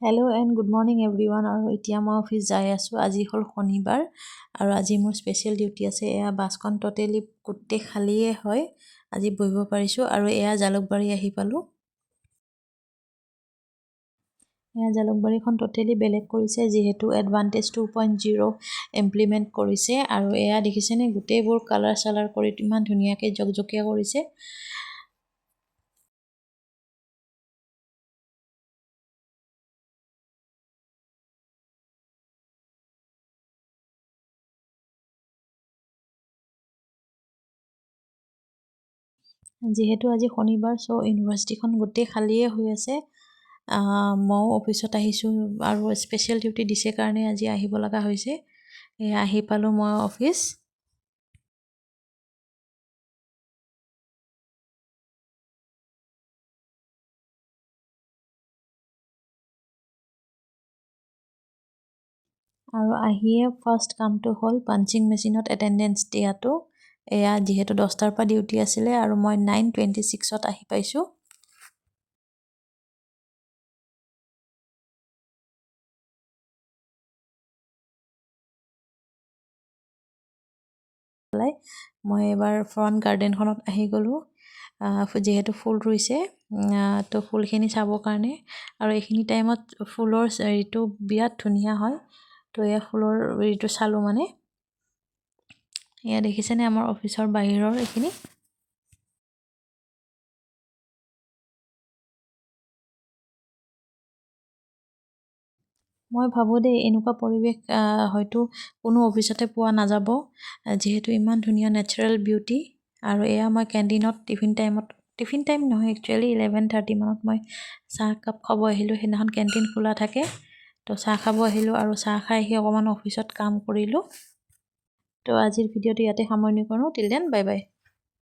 Hello' and good morning everyone. আৰু এতিয়া মই অফিচ যাই আছোঁ। আজি হ'ল শনিবাৰ আৰু আজি মোৰ স্পেচিয়েল ডিউটি আছে। এয়া বাছখন ট'টেলি গোটেই খালীয়ে হয়, আজি বহিব পাৰিছোঁ। আৰু এয়া জালুকবাৰী আহি পালোঁ। এয়া জালুকবাৰীখন ট'টেলি বেলেগ কৰিছে, যিহেতু এডভান্টেজ 2.0 ইমপ্লিমেণ্ট কৰিছে। আৰু এয়া দেখিছেনে, গোটেইবোৰ কালাৰ চালাৰ কৰি ইমান ধুনীয়াকৈ জকজকীয়া কৰিছে। যিহেতু আজি শনিবাৰ, চ' ইউনিভাৰ্চিটিখন গোটেই খালীয়ে হৈ আছে। ময়ো অফিচত আহিছোঁ আৰু স্পেচিয়েল ডিউটি দিছে কাৰণে আজি আহিব লগা হৈছে। আহি পালোঁ মই অফিচ। আৰু আহিয়ে ফাৰ্ষ্ট কামটো হ'ল পাঞ্চিং মেচিনত এটেণ্ডেঞ্চ দিয়াটো। এয়া যিহেতু 10টাৰ পৰা ডিউটি আছিলে আৰু মই 9:26ত আহি পাইছোঁ। মই এবাৰ ফ্ৰণ্ট গাৰ্ডেনখনত আহি গ'লোঁ, যিহেতু ফুল ৰুইছে, তো ফুলখিনি চাবৰ কাৰণে। আৰু এইখিনি টাইমত ফুলৰ হেৰিটো বিৰাট ধুনীয়া হয়, তো এয়া ফুলৰ হেৰিটো চালোঁ মানে। এয়া দেখিছেনে আমাৰ অফিচৰ বাহিৰৰ এইখিনি। মই ভাবোঁ দেই, এনেকুৱা পৰিৱেশ হয়তো কোনো অফিচতে পোৱা নাযাব, যিহেতু ইমান ধুনীয়া নেচাৰেল বিউটি। আৰু এয়া মই কেণ্টিনত টিফিন টাইম নহয়, একচুৱেলি 11:30 মানত মই চাহ একাপ খাব আহিলোঁ। সেইদিনাখন কেণ্টিন খোলা থাকে, তো চাহ খাব আহিলোঁ আৰু চাহ খাই আহি অকণমান অফিচত কাম কৰিলোঁ। তো আজিৰ ভিডিঅ'টো ইয়াতে সামৰণি কৰোঁ। Till then, bye bye.